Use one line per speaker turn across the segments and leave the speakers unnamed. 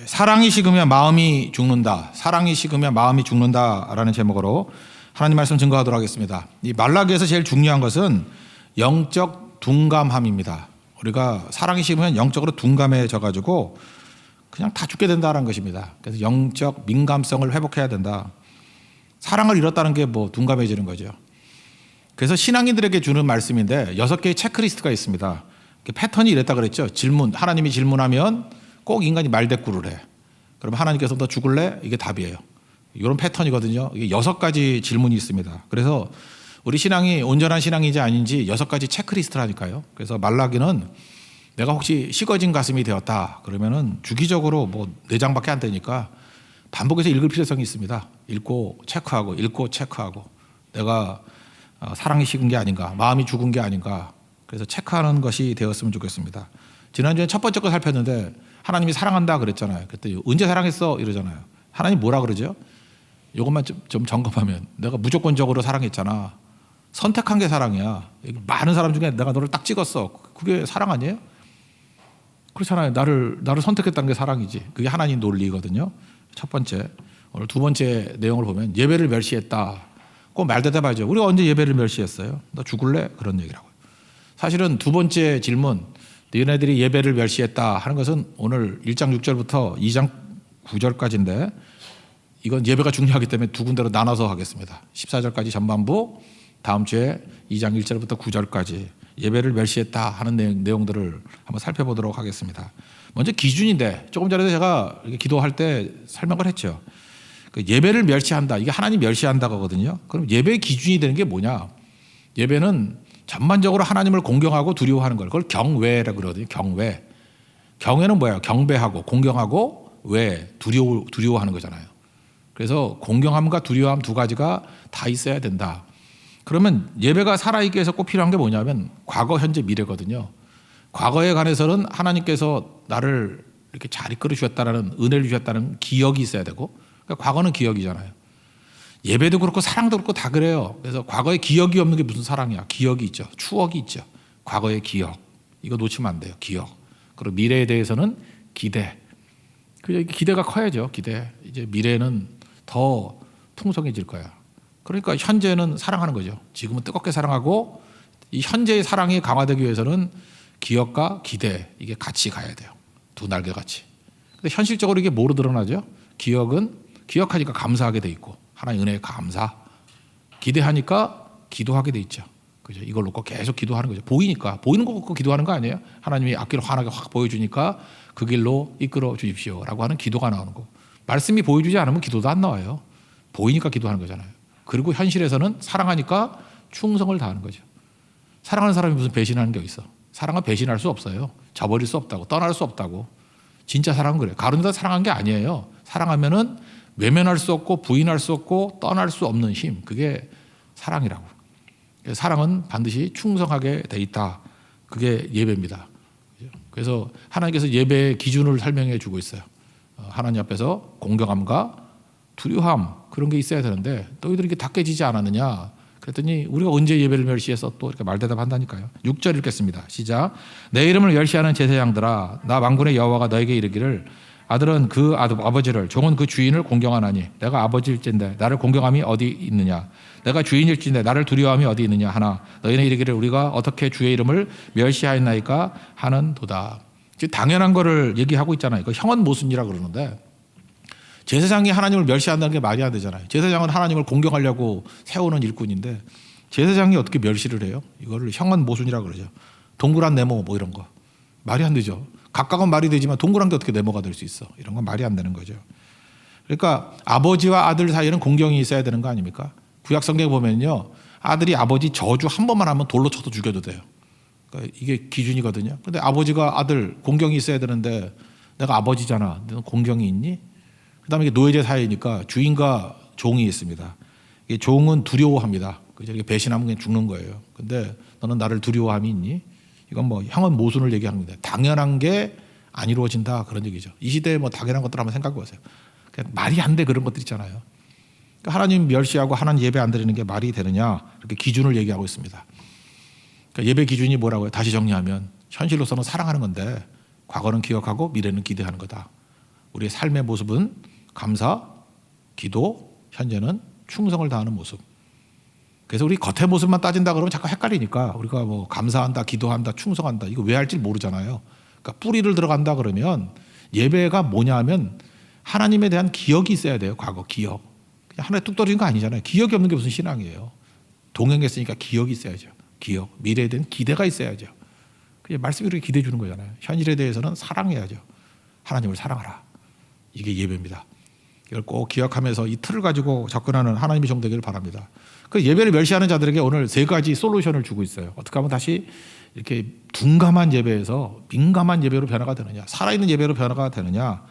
사랑이 식으면 마음이 죽는다. 사랑이 식으면 마음이 죽는다라는 제목으로 하나님 말씀 증거하도록 하겠습니다. 이 말라기에서 제일 중요한 것은 영적 둔감함입니다. 우리가 사랑이 식으면 영적으로 둔감해져 가지고 그냥 다 죽게 된다는 것입니다. 그래서 영적 민감성을 회복해야 된다. 사랑을 잃었다는 게 뭐 둔감해지는 거죠. 그래서 신앙인들에게 주는 말씀인데 6개의 체크리스트가 있습니다. 패턴이 이랬다 그랬죠. 질문, 하나님이 질문하면 꼭 인간이 말대꾸를 해. 그러면 하나님께서 너 죽을래? 이게 답이에요. 이런 패턴이거든요. 이게 6가지 질문이 있습니다. 그래서 우리 신앙이 온전한 신앙인지 아닌지 6가지 체크리스트라니까요. 그래서 말라기는 내가 혹시 식어진 가슴이 되었다 그러면은 주기적으로 뭐 4장밖에 안 되니까 반복해서 읽을 필요성이 있습니다. 읽고 체크하고 내가 사랑이 식은 게 아닌가, 마음이 죽은 게 아닌가. 그래서 체크하는 것이 되었으면 좋겠습니다. 지난주에 첫 번째 거 살폈는데 하나님이 사랑한다 그랬잖아요. 그때 언제 사랑했어? 이러잖아요. 하나님 뭐라 그러죠? 이것만 좀 점검하면 내가 무조건적으로 사랑했잖아. 선택한 게 사랑이야. 많은 사람 중에 내가 너를 딱 찍었어. 그게 사랑 아니에요? 그렇잖아요. 나를 선택했다는 게 사랑이지. 그게 하나님 논리거든요. 첫 번째. 오늘 두 번째 내용을 보면 예배를 멸시했다. 꼭 말대답하죠. 우리가 언제 예배를 멸시했어요? 너 죽을래? 그런 얘기라고요. 사실은 두 번째 질문, 너희들이 예배를 멸시했다 하는 것은 오늘 1장 6절부터 2장 9절까지인데 이건 예배가 중요하기 때문에 두 군데로 나눠서 하겠습니다. 14절까지 전반부, 다음 주에 2장 1절부터 9절까지 예배를 멸시했다 하는 내용들을 한번 살펴보도록 하겠습니다. 먼저 기준인데 조금 전에도 제가 기도할 때 설명을 했죠. 그 예배를 멸시한다. 이게 하나님 멸시한다고 하거든요. 그럼 예배의 기준이 되는 게 뭐냐? 예배는 전반적으로 하나님을 공경하고 두려워하는 걸. 그걸 경외라고 그러거든요. 경외. 경외는 뭐예요? 경배하고 공경하고 외 두려워하는 거잖아요. 그래서 공경함과 두려워함 두 가지가 다 있어야 된다. 그러면 예배가 살아있기 위해서 꼭 필요한 게 뭐냐면 과거, 현재, 미래거든요. 과거에 관해서는 하나님께서 나를 이렇게 잘 이끌어 주셨다는 은혜를 주셨다는 기억이 있어야 되고, 그러니까 과거는 기억이잖아요. 예배도 그렇고 사랑도 그렇고 다 그래요. 그래서 과거에 기억이 없는 게 무슨 사랑이야? 기억이 있죠. 추억이 있죠. 과거의 기억. 이거 놓치면 안 돼요. 기억. 그리고 미래에 대해서는 기대. 기대가 커야죠. 기대. 이제 미래는 더 풍성해질 거야. 그러니까 현재는 사랑하는 거죠. 지금은 뜨겁게 사랑하고 이 현재의 사랑이 강화되기 위해서는 기억과 기대 이게 같이 가야 돼요. 두 날개 같이. 근데 현실적으로 이게 뭐로 드러나죠? 기억은 기억하니까 감사하게 돼 있고 하나님의 은혜에 감사. 기대하니까 기도하게 돼 있죠. 그죠? 이걸 놓고 계속 기도하는 거죠. 보이니까 보이는 거 갖고 기도하는 거 아니에요? 하나님이 앞길을 환하게 확 보여주니까 그 길로 이끌어 주십시오라고 하는 기도가 나오는 거. 말씀이 보여주지 않으면 기도도 안 나와요. 보이니까 기도하는 거잖아요. 그리고 현실에서는 사랑하니까 충성을 다하는 거죠. 사랑하는 사람이 무슨 배신하는 게 있어? 사랑은 배신할 수 없어요. 저버릴 수 없다고, 떠날 수 없다고. 진짜 사랑은 그래요. 가론유다 사랑한 게 아니에요. 사랑하면은 외면할 수 없고 부인할 수 없고 떠날 수 없는 힘. 그게 사랑이라고. 사랑은 반드시 충성하게 돼 있다. 그게 예배입니다. 그래서 하나님께서 예배의 기준을 설명해 주고 있어요. 하나님 앞에서 공경함과 두려움 그런 게 있어야 되는데 너희들이 이게 다 깨지지 않았느냐? 그랬더니 우리가 언제 예배를 멸시해서 또 이렇게 말대답한다니까요. 6절 읽겠습니다. 시작. 내 이름을 멸시하는 제사장들아, 나 만군의 여호와가 너에게 이르기를 아들은 그 아버지를, 종은 그 주인을 공경하나니 내가 아버지일진데 나를 공경함이 어디 있느냐? 내가 주인일진데 나를 두려워함이 어디 있느냐 하나 너희는 이르기를 우리가 어떻게 주의 이름을 멸시하였나이까 하는도다. 지금 당연한 거를 얘기하고 있잖아요. 그 형언 모순이라고 그러는데 제사장이 하나님을 멸시한다는 게 말이 안 되잖아요. 제사장은 하나님을 공경하려고 세우는 일꾼인데 제사장이 어떻게 멸시를 해요? 이거를 형언 모순이라고 그러죠. 동그란 네모 뭐 이런 거. 말이 안 되죠. 각각은 말이 되지만 동그란 게 어떻게 네모가 될 수 있어. 이런 건 말이 안 되는 거죠. 그러니까 아버지와 아들 사이에는 공경이 있어야 되는 거 아닙니까? 구약 성경에 보면요. 아들이 아버지 저주 한 번만 하면 돌로 쳐도 죽여도 돼요. 그러니까 이게 기준이거든요. 그런데 아버지가 아들 공경이 있어야 되는데 내가 아버지잖아. 너는 공경이 있니? 그다음에 이게 노예제 사회니까 주인과 종이 있습니다. 이게 종은 두려워합니다. 이렇게 배신하면 그냥 죽는 거예요. 근데 너는 나를 두려워함이 있니? 이건 뭐 형은 모순을 얘기하는 건데 당연한 게 안 이루어진다 그런 얘기죠. 이 시대에 뭐 당연한 것들 한번 생각해 보세요. 말이 안 돼 그런 것들 있잖아요. 그러니까 하나님 멸시하고 하나님 예배 안 드리는 게 말이 되느냐 이렇게 기준을 얘기하고 있습니다. 그러니까 예배 기준이 뭐라고요? 다시 정리하면 현실로서는 사랑하는 건데 과거는 기억하고 미래는 기대하는 거다. 우리의 삶의 모습은 감사, 기도, 현재는 충성을 다하는 모습. 그래서 우리 겉의 모습만 따진다 그러면 자꾸 헷갈리니까 우리가 뭐 감사한다, 기도한다, 충성한다 이거 왜 할지 모르잖아요. 그러니까 뿌리를 들어간다 그러면 예배가 뭐냐면 하나님에 대한 기억이 있어야 돼요. 과거 기억. 그냥 하나에 뚝 떨어진 거 아니잖아요. 기억이 없는 게 무슨 신앙이에요. 동행했으니까 기억이 있어야죠. 기억, 미래에 대한 기대가 있어야죠. 그냥 말씀이 그렇게 기대해 주는 거잖아요. 현실에 대해서는 사랑해야죠. 하나님을 사랑하라. 이게 예배입니다. 이걸 꼭 기억하면서 이 틀을 가지고 접근하는 하나님의 종 되기를 바랍니다. 그 예배를 멸시하는 자들에게 오늘 3가지 솔루션을 주고 있어요. 어떻게 하면 다시 이렇게 둔감한 예배에서 민감한 예배로 변화가 되느냐, 살아있는 예배로 변화가 되느냐,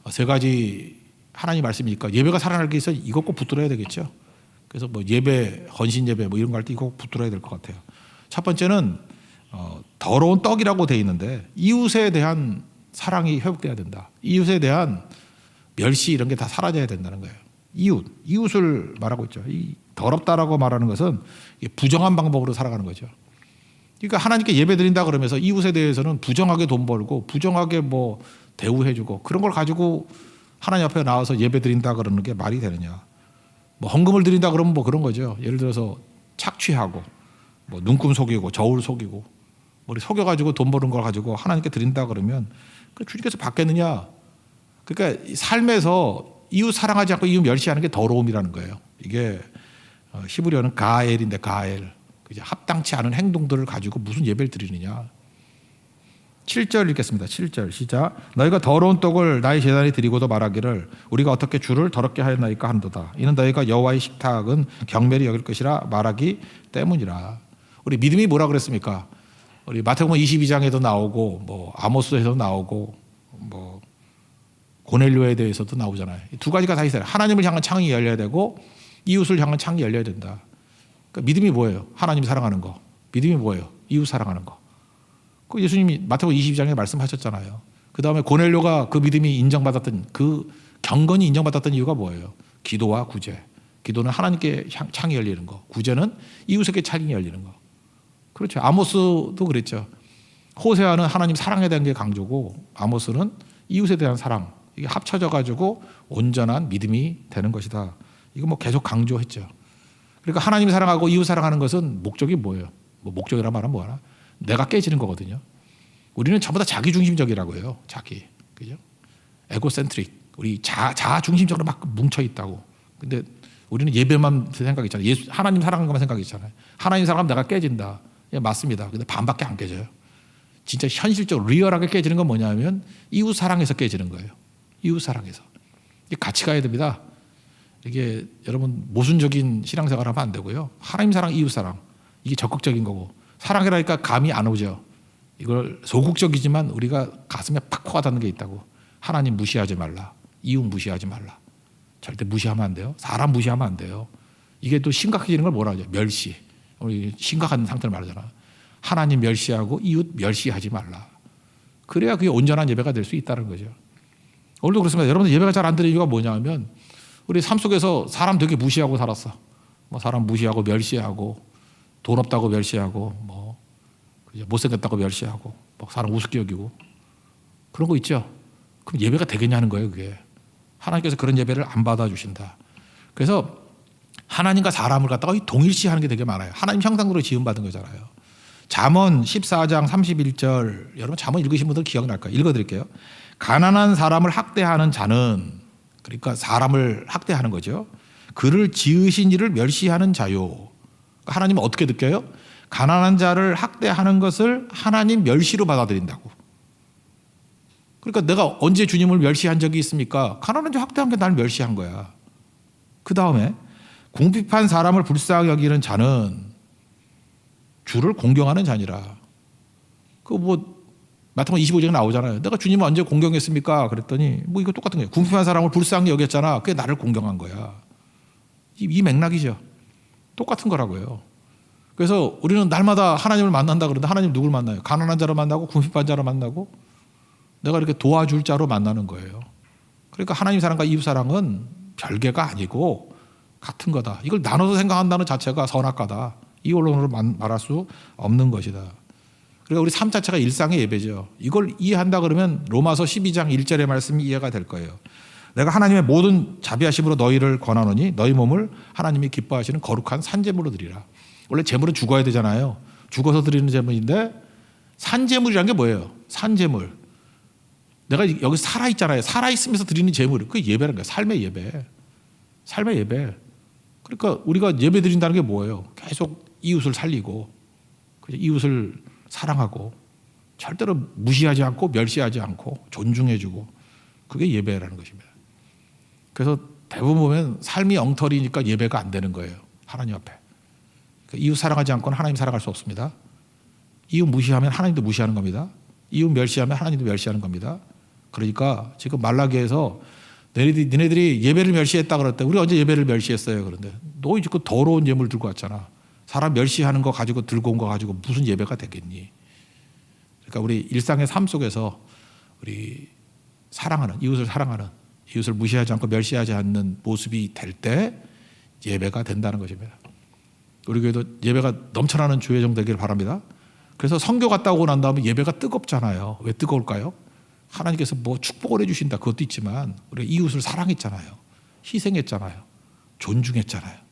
3가지 하나님 말씀이니까 예배가 살아나기 위해서 이것 꼭 붙들어야 되겠죠. 그래서 뭐 예배, 헌신 예배 뭐 이런 거 할 때 이거 꼭 붙들어야 될 것 같아요. 첫 번째는 더러운 떡이라고 돼 있는데 이웃에 대한 사랑이 회복돼야 된다. 이웃에 대한 멸시 이런 게 다 사라져야 된다는 거예요. 이웃을 말하고 있죠. 이 더럽다라고 말하는 것은 부정한 방법으로 살아가는 거죠. 그러니까 하나님께 예배 드린다 그러면서 이웃에 대해서는 부정하게 돈 벌고 부정하게 뭐 대우해주고 그런 걸 가지고 하나님 앞에 나와서 예배 드린다 그러는 게 말이 되느냐. 뭐 헌금을 드린다 그러면 뭐 그런 거죠. 예를 들어서 착취하고 뭐 눈금 속이고 저울 속이고 우리 속여가지고 돈 버는 걸 가지고 하나님께 드린다 그러면 그 주님께서 받겠느냐. 그러니까 삶에서 이웃 사랑하지 않고 이웃 멸시하는 게 더러움이라는 거예요. 이게 히브리어는 가엘인데 가엘. 합당치 않은 행동들을 가지고 무슨 예배를 드리느냐. 7절 읽겠습니다. 7절 시작. 너희가 더러운 떡을 나의 제단에 드리고도 말하기를 우리가 어떻게 주를 더럽게 하였나이까 한도다. 이는 너희가 여호와의 식탁은 경멸히 여길 것이라 말하기 때문이라. 우리 믿음이 뭐라 그랬습니까? 우리 마태복음 22장에도 나오고 뭐 아모스에도 나오고 뭐 고넬료에 대해서도 나오잖아요. 이 2가지가 다 있어요. 하나님을 향한 창이 열려야 되고 이웃을 향한 창이 열려야 된다. 그러니까 믿음이 뭐예요? 하나님 사랑하는 거. 믿음이 뭐예요? 이웃 사랑하는 거. 그 예수님이 마태복음 22장에 말씀하셨잖아요. 그 다음에 고넬료가 그 믿음이 인정받았던 그 경건이 인정받았던 이유가 뭐예요? 기도와 구제. 기도는 하나님께 창이 열리는 거. 구제는 이웃에게 창이 열리는 거. 그렇죠. 아모스도 그랬죠. 호세아는 하나님 사랑에 대한 게 강조고 아모스는 이웃에 대한 사랑. 이게 합쳐져 가지고 온전한 믿음이 되는 것이다. 이거 뭐 계속 강조했죠. 그러니까 하나님 사랑하고 이웃 사랑하는 것은 목적이 뭐예요? 뭐 목적이란 말은 뭐하나? 내가 깨지는 거거든요. 우리는 전부 다 자기 중심적이라고 해요. 자기. 그죠? 에고센트릭. 우리 자아 중심적으로 막 뭉쳐 있다고. 근데 우리는 예배만 생각했잖아요. 하나님 사랑하는 것만 생각했잖아요. 하나님 사랑하면 내가 깨진다. 예, 맞습니다. 근데 반밖에 안 깨져요. 진짜 현실적으로 리얼하게 깨지는 건 뭐냐면 이웃 사랑에서 깨지는 거예요. 이웃 사랑에서. 이게 같이 가야 됩니다. 이게 여러분 모순적인 신앙생활 하면 안 되고요. 하나님 사랑, 이웃 사랑. 이게 적극적인 거고. 사랑이라니까 감이 안 오죠. 이걸 소극적이지만 우리가 가슴에 팍 와닿는 게 있다고. 하나님 무시하지 말라. 이웃 무시하지 말라. 절대 무시하면 안 돼요. 사람 무시하면 안 돼요. 이게 또 심각해지는 걸 뭐라 하죠? 멸시. 우리 심각한 상태를 말하잖아. 하나님 멸시하고 이웃 멸시하지 말라. 그래야 그게 온전한 예배가 될 수 있다는 거죠. 오늘도 그렇습니다. 여러분들 예배가 잘 안 되는 이유가 뭐냐면 우리 삶 속에서 사람 되게 무시하고 살았어. 뭐 사람 무시하고 멸시하고 돈 없다고 멸시하고 뭐 못생겼다고 멸시하고 뭐 사람 우습게 여기고 그런 거 있죠. 그럼 예배가 되겠냐는 거예요. 그게 하나님께서 그런 예배를 안 받아주신다. 그래서 하나님과 사람을 갖다가 동일시하는 게 되게 많아요. 하나님 형상으로 지음받은 거잖아요. 잠언 14장 31절 여러분 잠언 읽으신 분들 기억날 거예요. 읽어드릴게요. 가난한 사람을 학대하는 자는 그러니까 사람을 학대하는 거죠. 그를 지으신 이를 멸시하는 자요. 하나님은 어떻게 느껴요? 가난한 자를 학대하는 것을 하나님 멸시로 받아들인다고. 그러니까 내가 언제 주님을 멸시한 적이 있습니까? 가난한 자 학대한 게 나를 멸시한 거야. 그 다음에 궁핍한 사람을 불쌍히 여기는 자는 주를 공경하는 자니라. 그 뭐 마태복음 25장에 나오잖아요. 내가 주님을 언제 공경했습니까? 그랬더니 뭐 이거 똑같은 거예요. 궁핍한 사람을 불쌍히 여겼잖아. 그게 나를 공경한 거야. 이 맥락이죠. 똑같은 거라고요. 그래서 우리는 날마다 하나님을 만난다 그러는데 하나님 누굴 만나요? 가난한 자로 만나고 궁핍한 자로 만나고 내가 이렇게 도와줄 자로 만나는 거예요. 그러니까 하나님 사랑과 이웃 사랑은 별개가 아니고 같은 거다. 이걸 나눠서 생각한다는 자체가 선악과다. 이 언론으로 말할 수 없는 것이다. 그리고 우리 삶 자체가 일상의 예배죠. 이걸 이해한다 그러면 로마서 12장 1절의 말씀이 이해가 될 거예요. 내가 하나님의 모든 자비하심으로 너희를 권하노니 너희 몸을 하나님이 기뻐하시는 거룩한 산제물로 드리라. 원래 제물은 죽어야 되잖아요. 죽어서 드리는 제물인데 산제물이란 게 뭐예요? 산제물. 내가 여기 살아있잖아요. 살아있으면서 드리는 제물. 그게 예배라는 거예요. 삶의 예배. 삶의 예배. 그러니까 우리가 예배 드린다는 게 뭐예요? 계속 이웃을 살리고 이웃을 사랑하고 절대로 무시하지 않고 멸시하지 않고 존중해주고 그게 예배라는 것입니다. 그래서 대부분 보면 삶이 엉터리니까 예배가 안 되는 거예요. 하나님 앞에. 그러니까 이웃 사랑하지 않고는 하나님 사랑할 수 없습니다. 이웃 무시하면 하나님도 무시하는 겁니다. 이웃 멸시하면 하나님도 멸시하는 겁니다. 그러니까 지금 말라기에서 너희들이 예배를 멸시했다 그랬대. 우리 언제 예배를 멸시했어요? 그런데 너 이제 그 더러운 예물 들고 왔잖아. 사람 멸시하는 거 가지고 들고 온 거 가지고 무슨 예배가 되겠니? 그러니까 우리 일상의 삶 속에서 우리 사랑하는 이웃을 사랑하는 이웃을 무시하지 않고 멸시하지 않는 모습이 될 때 예배가 된다는 것입니다. 우리 교회도 예배가 넘쳐나는 주회종 되기를 바랍니다. 그래서 선교 갔다 오고 난 다음에 예배가 뜨겁잖아요. 왜 뜨거울까요? 하나님께서 뭐 축복을 해주신다 그것도 있지만 우리 이웃을 사랑했잖아요. 희생했잖아요. 존중했잖아요.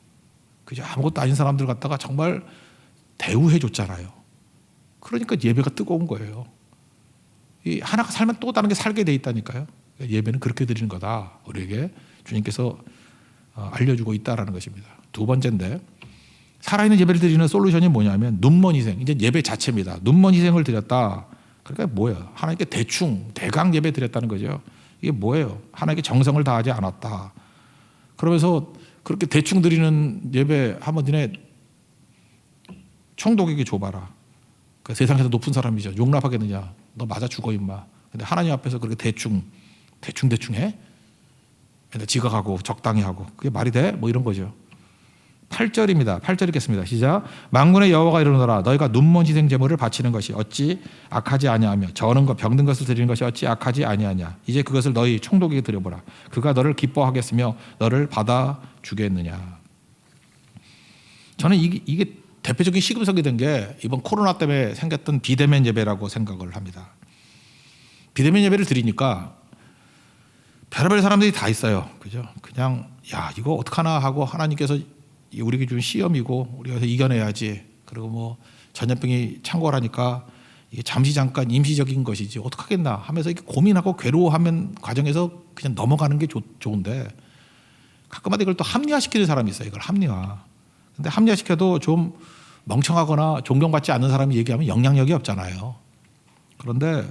그죠? 아무것도 아닌 사람들 갖다가 정말 대우해 줬잖아요. 그러니까 예배가 뜨거운 거예요. 이 하나가 살면 또 다른 게 살게 돼 있다니까요. 예배는 그렇게 드리는 거다. 우리에게 주님께서 알려주고 있다라는 것입니다. 두 번째인데 살아있는 예배를 드리는 솔루션이 뭐냐면 눈먼 희생. 이제 예배 자체입니다. 눈먼 희생을 드렸다. 그러니까 뭐예요? 하나님께 대강 예배 드렸다는 거죠. 이게 뭐예요? 하나님께 정성을 다하지 않았다. 그러면서 그렇게 대충 드리는 예배 한번 니네 총독에게 줘봐라. 그 세상에서 높은 사람이죠. 용납하겠느냐? 너 맞아 죽어 임마. 근데 하나님 앞에서 그렇게 대충 해? 맨날 지각하고 적당히 하고 그게 말이 돼? 뭐 이런 거죠. 8절입니다. 8절 읽겠습니다. 시작. 만군의 여호와가 이르노라 너희가 눈먼 희생 제물을 바치는 것이 어찌 악하지 아니하며 저는 것 병든 것을 드리는 것이 어찌 악하지 아니하냐. 이제 그것을 너희 총독에게 드려보라. 그가 너를 기뻐하겠으며 너를 받아 주겠느냐. 저는 이게 대표적인 시금석이 된 게 이번 코로나 때문에 생겼던 비대면 예배라고 생각을 합니다. 비대면 예배를 드리니까 별의별 사람들이 다 있어요. 그죠? 그냥 야 이거 어떡하나 하고 하나님께서 우리에게 준 시험이고 우리가 이겨내야지. 그리고 뭐 전염병이 창궐하니까 이게 잠깐 임시적인 것이지 어떡하겠나 하면서 이렇게 고민하고 괴로워하면 과정에서 그냥 넘어가는 게 좋은데 가끔마다 이걸 또 합리화시키는 사람이 있어요. 이걸 합리화. 근데 합리화시켜도 좀 멍청하거나 존경받지 않는 사람이 얘기하면 영향력이 없잖아요. 그런데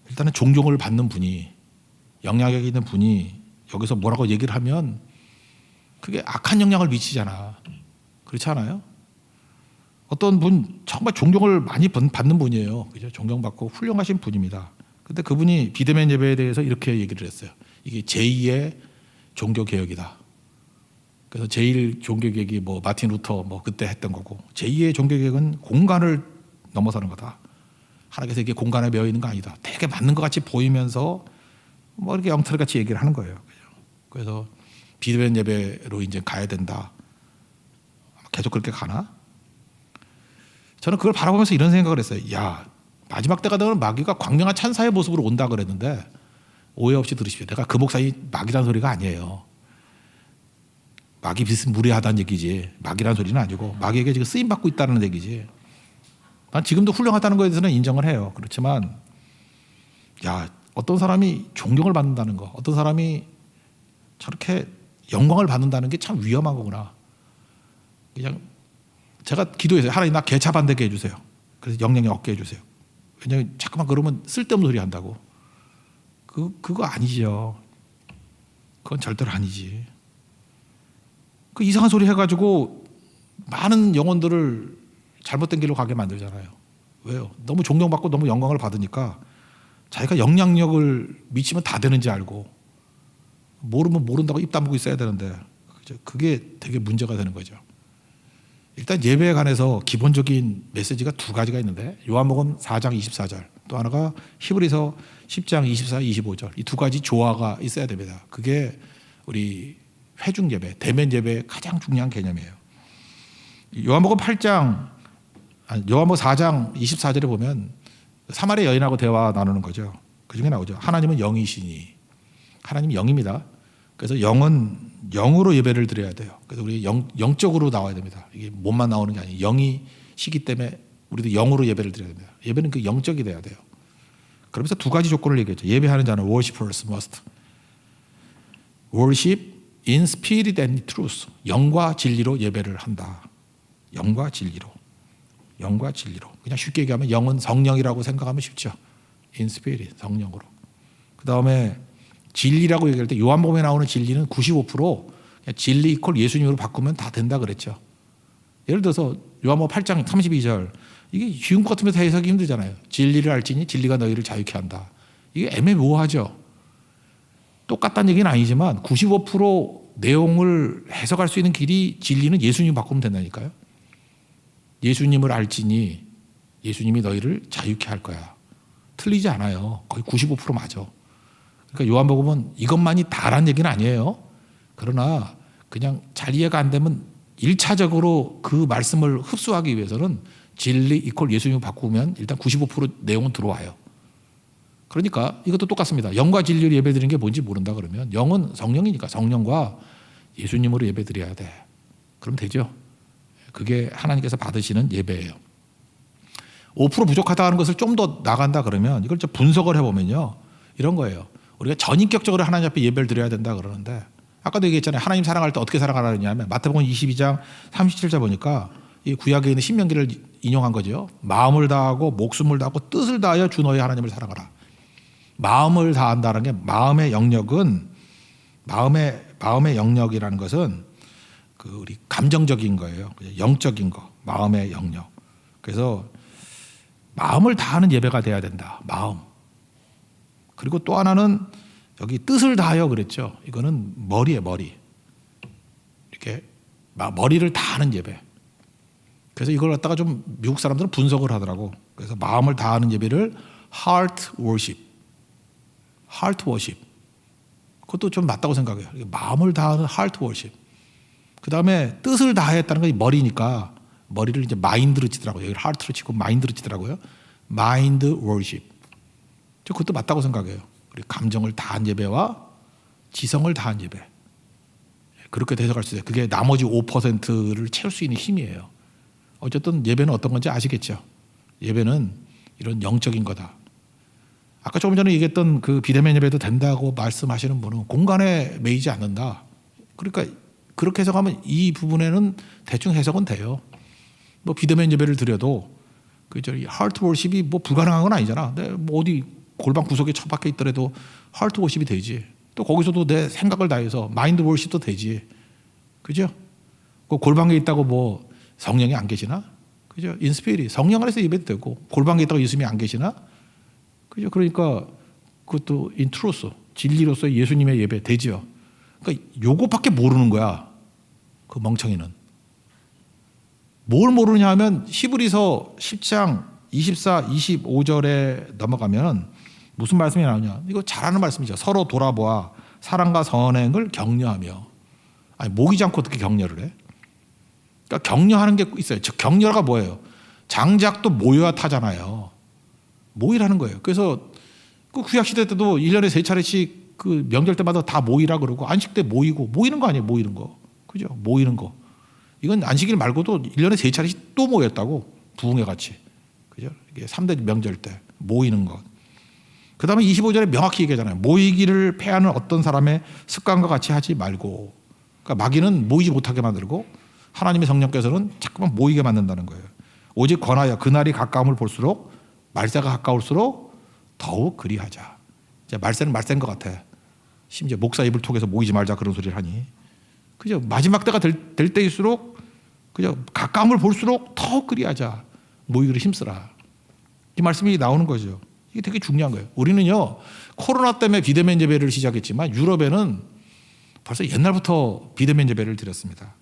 일단은 존경을 받는 분이 영향력 있는 분이 여기서 뭐라고 얘기를 하면 그게 악한 영향을 미치잖아. 그렇지 않아요? 어떤 분 정말 존경을 많이 받는 분이에요. 그죠? 존경받고 훌륭하신 분입니다. 근데 그분이 비대면 예배에 대해서 이렇게 얘기를 했어요. 이게 제2의 종교개혁이다. 그래서 제1 종교개혁이 뭐 마틴 루터 뭐 그때 했던 거고 제2의 종교개혁은 공간을 넘어서는 거다. 하나님께서 이게 공간에 매여 있는 거 아니다. 되게 맞는 것 같이 보이면서 뭐 이렇게 엉터리같이 얘기를 하는 거예요. 그래서 비대면 예배로 이제 가야 된다. 계속 그렇게 가나? 저는 그걸 바라보면서 이런 생각을 했어요. 야, 마지막 때가 되면 마귀가 광명한 찬사의 모습으로 온다 그랬는데 오해 없이 들으십시오. 내가 그 목사님 마귀라는 소리가 아니에요. 마귀 비슷 무례하다는 얘기지. 마귀라는 소리는 아니고 마귀에게 지금 쓰임 받고 있다는 얘기지. 난 지금도 훌륭하다는 것에 대해서는 인정을 해요. 그렇지만 야, 어떤 사람이 존경을 받는다는 거, 어떤 사람이 저렇게 영광을 받는다는 게 참 위험한 거구나. 그냥 제가 기도했어요. 하나님 나 개차 반대게 해주세요. 그래서 영향이 없게 해주세요. 왜냐하면 자꾸만 그러면 쓸데없는 소리 한다고. 그거 아니죠. 그건 절대로 아니지. 그 이상한 소리 해가지고 많은 영혼들을 잘못된 길로 가게 만들잖아요. 왜요? 너무 존경받고 너무 영광을 받으니까 자기가 영향력을 미치면 다 되는지 알고 모르면 모른다고 입 다물고 있어야 되는데 그게 되게 문제가 되는 거죠. 일단 예배에 관해서 기본적인 메시지가 두 가지가 있는데 요한복음 4장 24절 또 하나가 히브리서 10장 24, 25절 이 두 가지 조화가 있어야 됩니다. 그게 우리 회중 예배, 대면 예배의 가장 중요한 개념이에요. 요한복음 8장 요한복음 4장 24절에 보면 사마리아 여인하고 대화 나누는 거죠. 그 중에 나오죠. 하나님은 영이시니. 하나님이 영입니다. 그래서 영은 영으로 예배를 드려야 돼요. 그래서 우리 영적으로 나와야 됩니다. 이게 몸만 나오는 게 아니에요. 영이시기 때문에 우리도 영으로 예배를 드려야 됩니다. 예배는 그 영적이 돼야 돼요. 그러면서 두 가지 조건을 얘기했죠. 예배하는 자는 worshipers must worship in spirit and truth. 영과 진리로 예배를 한다. 영과 진리로. 영과 진리로. 그냥 쉽게 얘기하면 영은 성령이라고 생각하면 쉽죠. in spirit, 성령으로. 그 다음에 진리라고 얘기할 때 요한복음에 나오는 진리는 95% 그냥 진리 이퀄 예수님으로 바꾸면 다 된다 그랬죠. 예를 들어서 요한복음 8장 32절 이게 쉬운 것 같으면서 해석이 힘들잖아요. 진리를 알지니 진리가 너희를 자유케 한다. 이게 애매모호하죠. 똑같다는 얘기는 아니지만 95% 내용을 해석할 수 있는 길이 진리는 예수님 바꾸면 된다니까요. 예수님을 알지니 예수님이 너희를 자유케 할 거야. 틀리지 않아요. 거의 95% 맞아. 그러니까 요한복음은 이것만이 다란 얘기는 아니에요. 그러나 그냥 잘 이해가 안 되면 1차적으로 그 말씀을 흡수하기 위해서는 진리 이퀄 예수님을 바꾸면 일단 95% 내용은 들어와요. 그러니까 이것도 똑같습니다. 영과 진리로 예배드리는 게 뭔지 모른다 그러면 영은 성령이니까 성령과 예수님으로 예배드려야 돼. 그럼 되죠. 그게 하나님께서 받으시는 예배예요. 5% 부족하다는 것을 좀 더 나간다 그러면 이걸 좀 분석을 해보면요. 이런 거예요. 우리가 전인격적으로 하나님 앞에 예배를 드려야 된다 그러는데 아까도 얘기했잖아요. 하나님 사랑할 때 어떻게 사랑하느냐면 마태복음 22장 37절 보니까 이 구약에 있는 신명기를 인용한 거죠. 마음을 다하고 목숨을 다하고 뜻을 다하여 주 너희 하나님을 사랑하라. 마음을 다한다는 게 마음의 영역은 마음의 영역이라는 것은 그 우리 감정적인 거예요. 영적인 거, 마음의 영역. 그래서 마음을 다하는 예배가 돼야 된다. 마음. 그리고 또 하나는 여기 뜻을 다하여 그랬죠. 이거는 머리에 머리. 이렇게 머리를 다하는 예배. 그래서 이걸 갖다가 좀 미국 사람들은 분석을 하더라고. 그래서 마음을 다하는 예배를 heart worship. heart worship. 그것도 좀 맞다고 생각해요. 마음을 다하는 heart worship. 그 다음에 뜻을 다했다는 건 머리니까 머리를 이제 마인드로 치더라고요. 여기를 heart로 치고 마인드로 치더라고요. mind worship. 저 그것도 맞다고 생각해요. 우리 감정을 다한 예배와 지성을 다한 예배. 그렇게 해석할 수 있어요. 그게 나머지 5%를 채울 수 있는 힘이에요. 어쨌든 예배는 어떤 건지 아시겠죠? 예배는 이런 영적인 거다. 아까 조금 전에 얘기했던 그 비대면 예배도 된다고 말씀하시는 분은 공간에 매이지 않는다. 그러니까 그렇게 해석하면 이 부분에는 대충 해석은 돼요. 뭐 비대면 예배를 드려도 그 저기 하트 워십이 뭐 불가능한 건 아니잖아. 뭐 어디 골방 구석에 처박혀 있더라도 하트 워십이 되지. 또 거기서도 내 생각을 다해서 마인드 워십도 되지. 그죠? 그 골방에 있다고 뭐 성령이 안 계시나? 그죠? 인스피릿 성령 안에서 예배도 되고 골방에 있다고 예수님이 안 계시나? 그죠? 그러니까 그것도 인트로서 진리로서 예수님의 예배 되죠. 그러니까 요것밖에 모르는 거야. 그 멍청이는. 뭘 모르냐 하면 히브리서 10장 24, 25절에 넘어가면 무슨 말씀이 나오냐. 이거 잘하는 말씀이죠. 서로 돌아보아 사랑과 선행을 격려하며. 아니 모이지 않고 어떻게 격려를 해? 그러니까 격려하는 게 있어요. 즉 격려가 뭐예요? 장작도 모여야 타잖아요. 모이라는 거예요. 그래서 그 구약시대 때도 1년에 3차례씩 그 명절 때마다 다 모이라 그러고 안식 때 모이고 모이는 거 아니에요. 모이는 거. 그죠? 모이는 거. 이건 안식일 말고도 1년에 3차례씩 또 모였다고. 부흥회 같이. 그죠? 이게 3대 명절 때 모이는 것. 그 다음에 25절에 명확히 얘기하잖아요. 모이기를 패하는 어떤 사람의 습관과 같이 하지 말고. 그러니까 마귀는 모이지 못하게 만들고 하나님의 성령께서는 자꾸만 모이게 만든다는 거예요. 오직 권하여 그날이 가까움을 볼수록 말세가 가까울수록 더욱 그리하자. 말세는 말세인 것 같아. 심지어 목사 입을 통해서 모이지 말자 그런 소리를 하니. 그죠? 마지막 때가 될 때일수록 그죠? 가까움을 볼수록 더욱 그리하자. 모이기를 힘쓰라. 이 말씀이 나오는 거죠. 이게 되게 중요한 거예요. 우리는요 코로나 때문에 비대면 예배를 시작했지만 유럽에는 벌써 옛날부터 비대면 예배를 드렸습니다.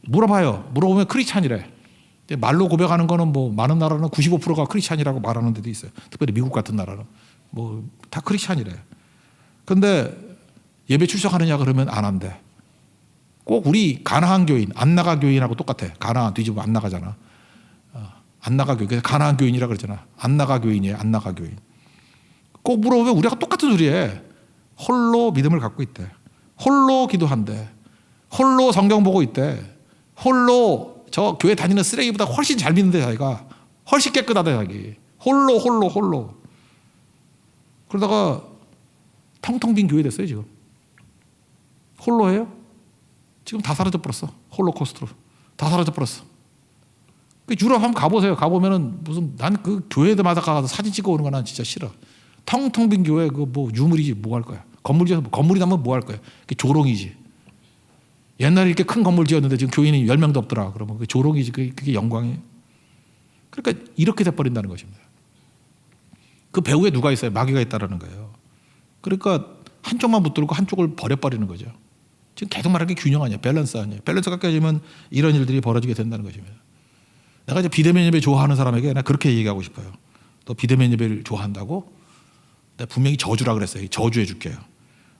물어보면 크리스찬이래. 말로 고백하는 거는 뭐 많은 나라는 95%가 크리스찬이라고 말하는 데도 있어요. 특별히 미국 같은 나라는 뭐 다 크리스찬이래. 근데 예배 출석하느냐 그러면 안 한대. 꼭 우리 가나안 교인, 안 나가 교인하고 똑같아. 가나안 뒤집으면 안 나가잖아. 안 나가 교인. 그래서 가나안 교인이라 그러잖아. 안 나가 교인이에요. 안 나가 교인. 꼭 물어보면 우리가 똑같은 소리에 홀로 믿음을 갖고 있대. 홀로 기도한대. 홀로 성경 보고 있대. 홀로 저 교회 다니는 쓰레기보다 훨씬 잘 믿는데 자기가. 훨씬 깨끗하대 자기. 홀로. 그러다가 텅텅 빈 교회 됐어요 지금. 홀로예요? 지금 다 사라져 버렸어. 홀로코스트로 다 사라져 버렸어. 유럽 한번 가보세요. 가보면은 무슨 난 그 교회들마다 가서 사진 찍어 오는 거 난 진짜 싫어. 텅텅 빈 교회 그 뭐 유물이지 뭐 할 거야. 건물 지어서 건물이 나면 뭐 할 거야. 그게 조롱이지. 옛날에 이렇게 큰 건물 지었는데 지금 교인이 10명도 없더라. 그러면 그게 조롱이지. 그게 영광이에요. 그러니까 이렇게 돼버린다는 것입니다. 그 배후에 누가 있어요? 마귀가 있다라는 거예요. 그러니까 한쪽만 붙들고 한쪽을 버려버리는 거죠. 지금 계속 말하는 게 균형 아니야. 밸런스 아니에요. 밸런스가 깨지면 이런 일들이 벌어지게 된다는 것입니다. 내가 이제 비대면 예배 좋아하는 사람에게 나 그렇게 얘기하고 싶어요. 너 비대면 예배를 좋아한다고? 내가 분명히 저주라 그랬어요. 저주해 줄게요.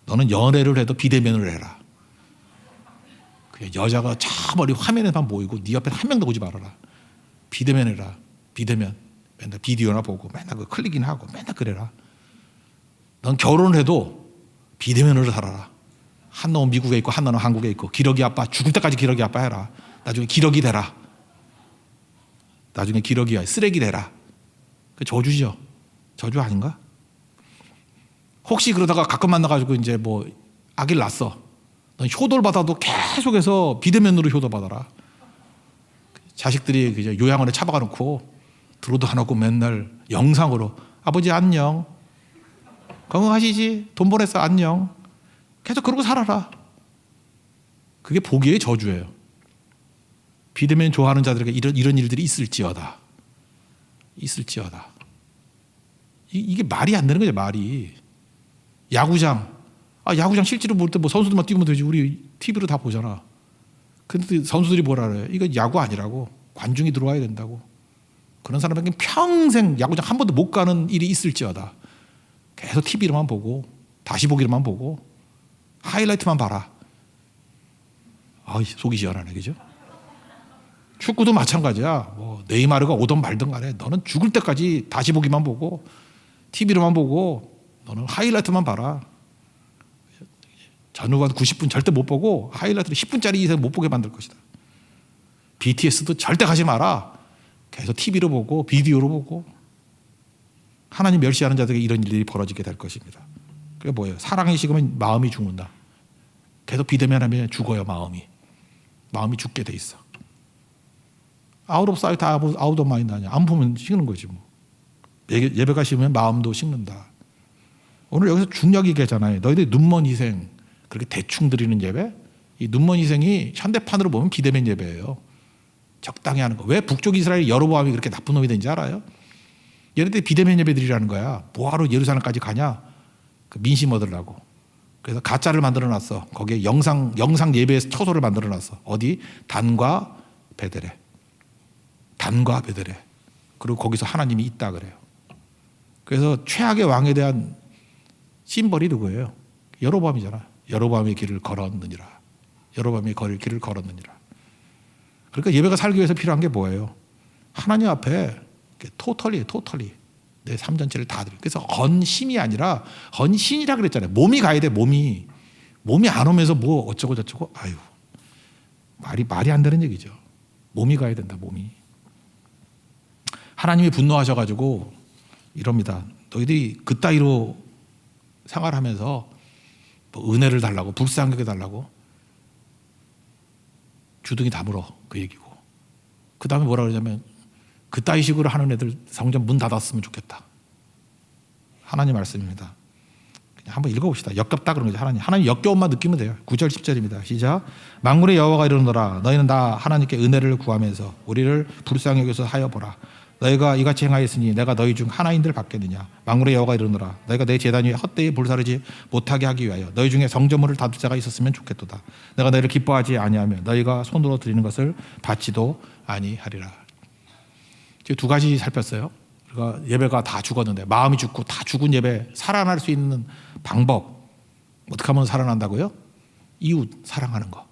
너는 연애를 해도 비대면을 해라. 여자가 저 머리 화면에만 모이고 네 옆에 한 명도 보지 말아라. 비대면 해라. 비대면. 맨날 비디오나 보고 맨날 그 클릭인 하고 맨날 그래라. 넌 결혼을 해도 비대면으로 살아라. 한 놈은 미국에 있고 한 놈은 한국에 있고 기러기 아빠 죽을 때까지 기러기 아빠 해라. 나중에 기러기 되라. 나중에 기러기야 쓰레기 되라. 그 저주죠. 저주 아닌가? 혹시 그러다가 가끔 만나가지고 이제 뭐 아기를 낳았어. 넌 효도를 받아도 계속해서 비대면으로 효도받아라. 자식들이 이제 요양원에 처박아 놓고 들어도 안 하고 맨날 영상으로 아버지 안녕. 건강하시지? 돈 보냈어 안녕. 계속 그러고 살아라. 그게 보기의 저주예요. 비대면 좋아하는 자들에게 이런 일들이 있을지어다. 이게 말이 안 되는 거죠. 말이. 야구장. 야구장 실제로 볼 때 뭐 선수들만 뛰면 되지. 우리 TV로 다 보잖아. 근데 선수들이 뭐라 그래. 이거 야구 아니라고. 관중이 들어와야 된다고. 그런 사람에게는 평생 야구장 한 번도 못 가는 일이 있을지어다. 계속 TV로만 보고 다시 보기로만 보고 하이라이트만 봐라. 속이 시원하네. 그죠? 축구도 마찬가지야. 뭐 네이마르가 오든 말든 간에 너는 죽을 때까지 다시 보기만 보고 TV로만 보고 너는 하이라이트만 봐라. 전후반 90분 절대 못 보고 하이라이트를 10분짜리 이상 못 보게 만들 것이다. BTS도 절대 가지 마라. 계속 TV로 보고 비디오로 보고. 하나님 멸시하는 자들에게 이런 일들이 벌어지게 될 것입니다. 그게 뭐예요? 사랑이 식으면 마음이 죽는다. 계속 비대면하면 죽어요. 마음이 죽게 돼 있어. 아웃 오브 사이트 아웃 오브 마인드 아니야. 안 보면 식는 거지 뭐. 예배가 식으면 마음도 식는다. 오늘 여기서 중요하게 얘기하잖아요. 너희들이 눈먼 희생 그렇게 대충 드리는 예배? 이 눈먼 희생이 현대판으로 보면 비대면 예배예요. 적당히 하는 거. 왜 북쪽 이스라엘 여로보암이 그렇게 나쁜 놈이 된지 알아요? 얘네들이 비대면 예배 드리라는 거야. 뭐하러 예루살렘까지 가냐? 그 민심 얻으려고. 그래서 가짜를 만들어놨어. 거기에 영상 예배 초소를 만들어놨어. 어디? 단과 베델에. 그리고 거기서 하나님이 있다 그래요. 그래서 최악의 왕에 대한 심벌이 누구예요? 여로보암이잖아. 여로보암의 길을 걸었느니라. 그러니까 예배가 살기 위해서 필요한 게 뭐예요? 하나님 앞에 토털리 내 삶 전체를 다 드려. 그래서 헌심이 아니라 헌신이라 그랬잖아요. 몸이 가야 돼. 몸이 안 오면서 뭐 어쩌고 저쩌고. 말이 안 되는 얘기죠. 몸이 가야 된다. 몸이. 하나님이 분노하셔가지고 이럽니다. 너희들이 그따위로 생활하면서 뭐 은혜를 달라고 불쌍하게 달라고 주둥이 다물어. 그 얘기고. 그 다음에 뭐라 그러냐면 그따위 식으로 하는 애들 성전 문 닫았으면 좋겠다. 하나님 말씀입니다. 그냥 한번 읽어봅시다. 역겹다 그런 거죠. 하나님 역겨움만 느끼면 돼요. 9절 10절입니다. 시작. 만군의 여호와가 이르노라. 너희는 다 하나님께 은혜를 구하면서 우리를 불쌍히 여겨서 하여 보라. 너희가 이같이 행하였으니 내가 너희 중 하나인들 받겠느냐. 만군의 여호와가 이르노라. 너희가 내 제단 위에 헛되이 불사르지 못하게 하기 위하여 너희 중에 성전물을 다둘 자가 있었으면 좋겠도다. 내가 너희를 기뻐하지 아니하며 너희가 손으로 드리는 것을 받지도 아니하리라. 지금 두 가지 살폈어요. 그러니까 예배가 다 죽었는데 마음이 죽고 다 죽은 예배 살아날 수 있는 방법 어떻게 하면 살아난다고요? 이웃 사랑하는 거.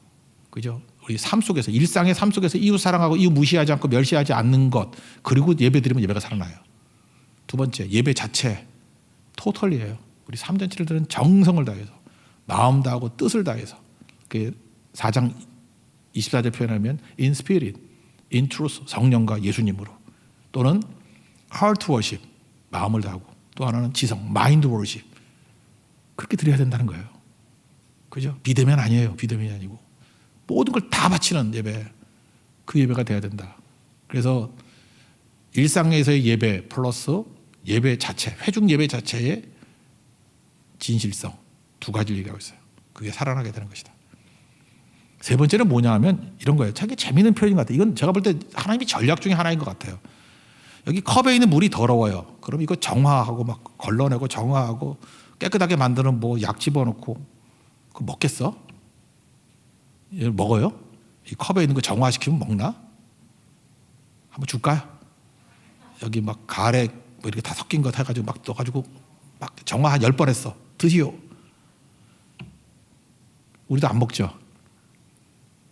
그죠? 우리 삶 속에서 일상의 삶 속에서 이웃 사랑하고 이웃 무시하지 않고 멸시하지 않는 것 그리고 예배 드리면 예배가 살아나요. 두 번째 예배 자체 토털리예요. 우리 3전 7일들은 정성을 다해서 마음 다하고 뜻을 다해서 그 4장 24절 표현하면 in spirit, in truth 성령과 예수님으로 또는 heart worship 마음을 다하고 또 하나는 지성 mind worship 그렇게 드려야 된다는 거예요. 그죠? 비대면 아니에요. 비대면이 아니고 모든 걸 다 바치는 예배 그 예배가 돼야 된다. 그래서 일상에서의 예배 플러스 예배 자체 회중 예배 자체의 진실성 두 가지를 얘기하고 있어요. 그게 살아나게 되는 것이다. 세 번째는 뭐냐 하면 이런 거예요. 참 재미있는 표현인 것 같아요. 이건 제가 볼 때 하나님의 전략 중에 하나인 것 같아요. 여기 컵에 있는 물이 더러워요. 그럼 이거 정화하고 막 걸러내고 정화하고 깨끗하게 만드는 뭐 약 집어넣고 그거 먹겠어? 먹어요? 이 컵에 있는 거 정화시키면 먹나? 한번 줄까요? 여기 막 가래 뭐 이렇게 다 섞인 것 해가지고 막 넣어가지고 막 정화 한 10번 했어. 드시오. 우리도 안 먹죠.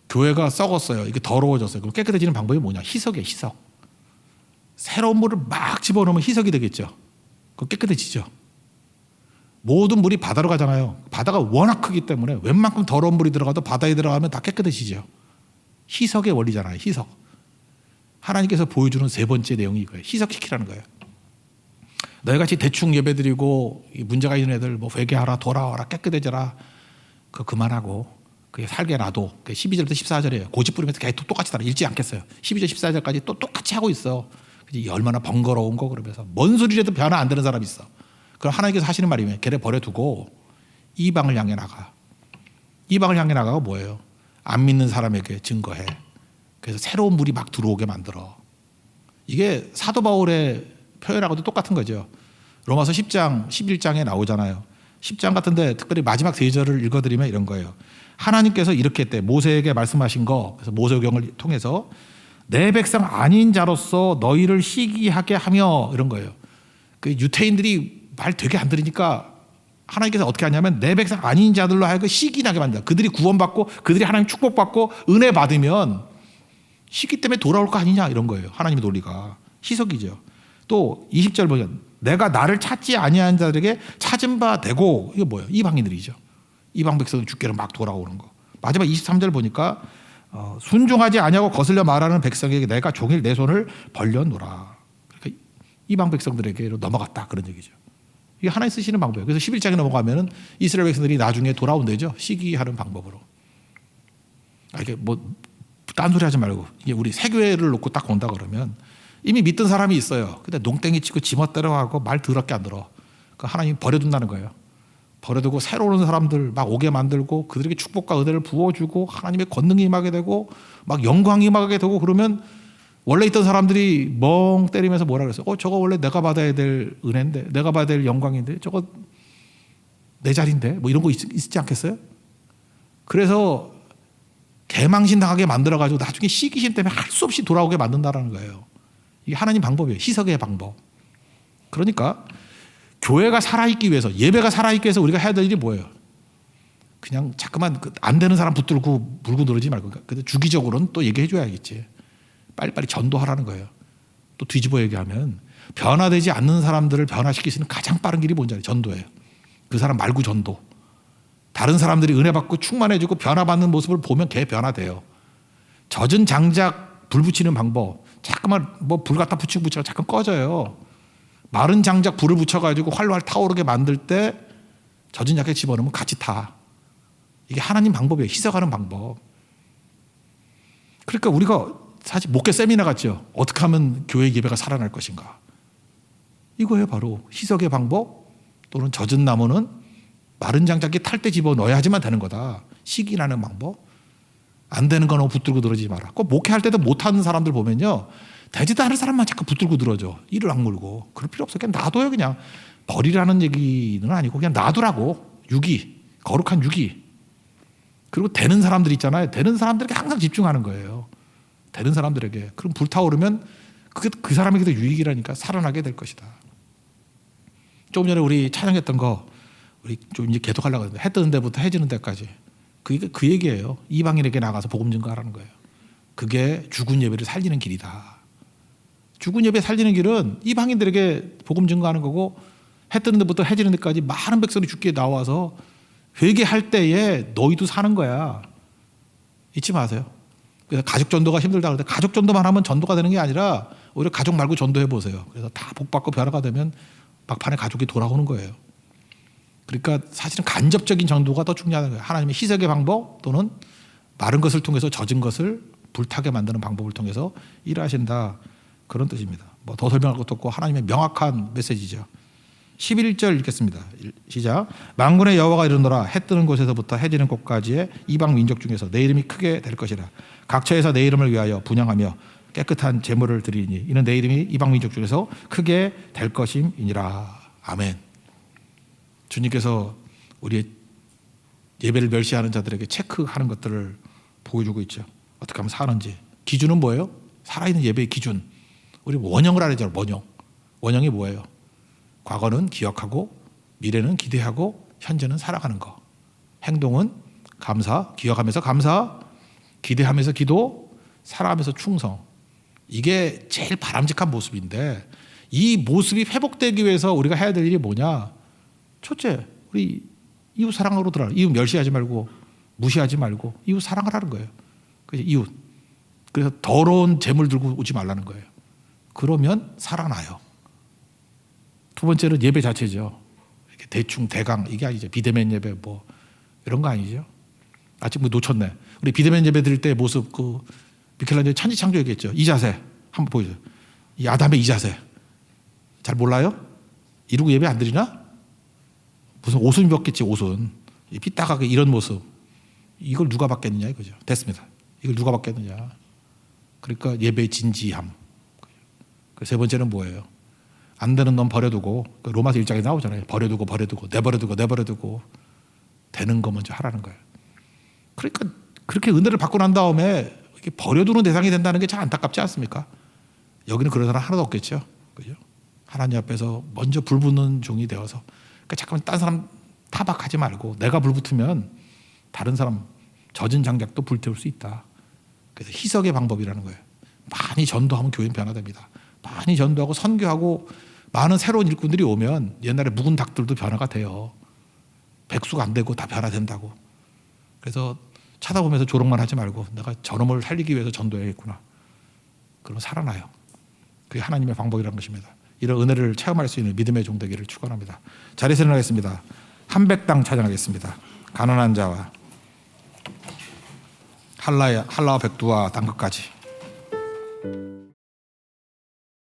교회가 썩었어요. 이게 더러워졌어요. 그럼 깨끗해지는 방법이 뭐냐? 희석이에요. 희석. 새로운 물을 막 집어넣으면 희석이 되겠죠. 그럼 깨끗해지죠. 모든 물이 바다로 가잖아요. 바다가 워낙 크기 때문에 웬만큼 더러운 물이 들어가도 바다에 들어가면 다 깨끗해지죠. 희석의 원리잖아요. 희석. 하나님께서 보여주는 세 번째 내용이 이거예요. 희석시키라는 거예요. 너희같이 대충 예배드리고 문제가 있는 애들 뭐 회개하라 돌아와라 깨끗해져라 그거 그만하고 그게 살게 놔둬. 12절부터 14절이에요. 고집 부리면서 계속 똑같이 따라 읽지 않겠어요. 12절 14절까지 또 똑같이 하고 있어. 얼마나 번거로운 거 그러면서 뭔 소리라도 변화 안 되는 사람이 있어. 그럼 하나님께서 하시는 말이면 걔를 버려두고 이방을 향해 나가. 이방을 향해 나가가 뭐예요? 안 믿는 사람에게 증거해. 그래서 새로운 물이 막 들어오게 만들어. 이게 사도 바울의 표현하고도 똑같은 거죠. 로마서 10장 11장에 나오잖아요. 10장 같은데 특별히 마지막 3절을 읽어드리면 이런 거예요. 하나님께서 이렇게 했대. 모세에게 말씀하신 거. 그래서 모세오경을 통해서 내 백성 아닌 자로서 너희를 시기하게 하며 이런 거예요. 그 유태인들이 말 되게 안 들으니까 하나님께서 어떻게 하냐면 내 백성 아닌 자들로 하여금 시기나게 만든다. 그들이 구원받고 그들이 하나님 축복받고 은혜 받으면 시기 때문에 돌아올 거 아니냐 이런 거예요. 하나님의 논리가. 희석이죠. 또 20절 보면 내가 나를 찾지 아니한 자들에게 찾은 바 되고 이거 뭐예요? 이방인들이죠. 이방 백성들 주께로 막 돌아오는 거. 마지막 23절 보니까 순종하지 아니하고 거슬려 말하는 백성에게 내가 종일 내 손을 벌려놓으라. 그러니까 이방 백성들에게로 넘어갔다 그런 얘기죠. 이게 하나님 쓰시는 방법이에요. 그래서 11장에 넘어가면은 이스라엘 백성들이 나중에 돌아온대죠. 시기하는 방법으로. 이게 뭐 딴소리 하지 말고 이게 우리 세교회를 놓고 딱 온다 그러면 이미 믿던 사람이 있어요. 근데 농땡이 치고 지멋대로 하고 말 더럽게 안 들어. 그 하나님 버려둔다는 거예요. 버려두고 새로 오는 사람들 막 오게 만들고 그들에게 축복과 은혜를 부어주고 하나님의 권능이 임하게 되고 막 영광이 임하게 되고 그러면 원래 있던 사람들이 멍 때리면서 뭐라 그랬어요? 저거 원래 내가 받아야 될 은혜인데 내가 받아야 될 영광인데 저거 내 자리인데 뭐 이런 거 있지 않겠어요? 그래서 개망신 당하게 만들어가지고 나중에 시기심 때문에 할 수 없이 돌아오게 만든다는 거예요. 이게 하나님 방법이에요. 희석의 방법. 그러니까 교회가 살아있기 위해서 예배가 살아있기 위해서 우리가 해야 될 일이 뭐예요? 그냥 자꾸만 안 되는 사람 붙들고 물고 늘어지지 말고 근데 주기적으로는 또 얘기해 줘야겠지. 빨리빨리 전도하라는 거예요. 또 뒤집어 얘기하면 변화되지 않는 사람들을 변화시킬 수 있는 가장 빠른 길이 뭔지 알아요? 전도예요. 그 사람 말고 전도. 다른 사람들이 은혜 받고 충만해지고 변화받는 모습을 보면 걔 변화돼요. 젖은 장작 불 붙이는 방법. 자꾸만 뭐 불 갖다 붙이고 자꾸 꺼져요. 마른 장작 불을 붙여가지고 활활 타오르게 만들 때 젖은 장작 집어넣으면 같이 타. 이게 하나님 방법이에요. 희석하는 방법. 그러니까 우리가 사실 목회 세미나 같죠. 어떻게 하면 교회 예배가 살아날 것인가. 이거예요. 바로 희석의 방법 또는 젖은 나무는 마른 장작이 탈 때 집어넣어야지만 되는 거다. 시기나는 방법. 안 되는 거 너무 붙들고 늘어지지 마라. 꼭 목회할 때도 못하는 사람들 보면요. 되지도 않은 사람만 자꾸 붙들고 늘어져. 이를 악물고. 그럴 필요 없어. 그냥 놔둬요. 그냥. 버리라는 얘기는 아니고 그냥 놔두라고. 유기. 거룩한 유기. 그리고 되는 사람들 있잖아요. 되는 사람들에게 항상 집중하는 거예요. 되는 사람들에게. 그럼 불타오르면 그게 그 사람에게도 유익이라니까 살아나게 될 것이다. 조금 전에 우리 찬양했던 거 우리 좀 이제 계속하려고 했는데 해 뜨는 데부터 해 지는 데까지 그 얘기예요. 이방인에게 나가서 복음 증거하라는 거예요. 그게 죽은 예배를 살리는 길이다. 죽은 예배 살리는 길은 이방인들에게 복음 증거하는 거고, 해 뜨는 데부터 해 지는 데까지 많은 백성이 죽게 나와서 회개할 때에 너희도 사는 거야. 잊지 마세요. 그래서 가족 전도가 힘들다 그러는데, 가족 전도만 하면 전도가 되는 게 아니라 오히려 가족 말고 전도해 보세요. 그래서 다 복받고 변화가 되면 막판에 가족이 돌아오는 거예요. 그러니까 사실은 간접적인 전도가 더 중요한 거예요. 하나님의 희석의 방법 또는 마른 것을 통해서 젖은 것을 불타게 만드는 방법을 통해서 일하신다, 그런 뜻입니다. 뭐 더 설명할 것도 없고 하나님의 명확한 메시지죠. 11절 읽겠습니다. 시작. 만군의 여호와가 이르노라. 해 뜨는 곳에서부터 해 지는 곳까지의 이방 민족 중에서 내 이름이 크게 될 것이라. 각처에서 내 이름을 위하여 분향하며 깨끗한 제물을 드리니 이는 내 이름이 이방 민족 중에서 크게 될 것임이니라. 아멘. 주님께서 우리 예배를 멸시하는 자들에게 체크하는 것들을 보여주고 있죠. 어떻게 하면 사는지. 기준은 뭐예요? 살아있는 예배의 기준. 우리 원형을 알아야죠. 원형. 원형이 뭐예요? 과거는 기억하고, 미래는 기대하고, 현재는 살아가는 거. 행동은 감사, 기억하면서 감사, 기대하면서 기도, 살아가면서 충성. 이게 제일 바람직한 모습인데, 이 모습이 회복되기 위해서 우리가 해야 될 일이 뭐냐? 첫째, 우리 이웃 사랑으로 들어라. 이웃 멸시하지 말고, 무시하지 말고 이웃 사랑을 하는 거예요. 그래서 이웃. 그래서 더러운 재물 들고 오지 말라는 거예요. 그러면 살아나요. 두 번째는 예배 자체죠. 이렇게 대충 대강 이게 아니죠. 비대면 예배 뭐 이런 거 아니죠. 아직 뭐 놓쳤네. 우리 비대면 예배 드릴 때 모습, 그 미켈란젤로 천지창조 얘기했죠. 이 자세 한번 보여줘요. 이 아담의 이 자세 잘 몰라요? 이러고 예배 안 드리나? 무슨 옷은 입었겠지. 옷은 삐딱하게 이런 모습, 이걸 누가 받겠느냐 이거죠. 됐습니다. 이걸 누가 받겠느냐. 그러니까 예배의 진지함. 그 세 번째는 뭐예요? 안 되는 놈 버려두고, 로마서 1장에 나오잖아요. 버려두고 내버려두고 되는 거 먼저 하라는 거예요. 그러니까 그렇게 은혜를 받고 난 다음에 이렇게 버려두는 대상이 된다는 게 참 안타깝지 않습니까? 여기는 그런 사람 하나도 없겠죠. 그죠? 하나님 앞에서 먼저 불붙는 종이 되어서, 그러니까 잠깐만 딴 사람 타박하지 말고 내가 불붙으면 다른 사람 젖은 장작도 불태울 수 있다. 그래서 희석의 방법이라는 거예요. 많이 전도하면 교회는 변화됩니다. 많이 전도하고 선교하고 많은 새로운 일꾼들이 오면 옛날에 묵은 닭들도 변화가 돼요. 백수가 안 되고 다 변화된다고. 그래서 쳐다보면서 조롱만 하지 말고 내가 저놈을 살리기 위해서 전도해야겠구나. 그럼 살아나요. 그게 하나님의 방법이라는 것입니다. 이런 은혜를 체험할 수 있는 믿음의 종 되기를 축원합니다. 자리에서 일어나겠습니다. 한백당 찬양하겠습니다. 가난한 자와 한라와 백두와 땅끝까지.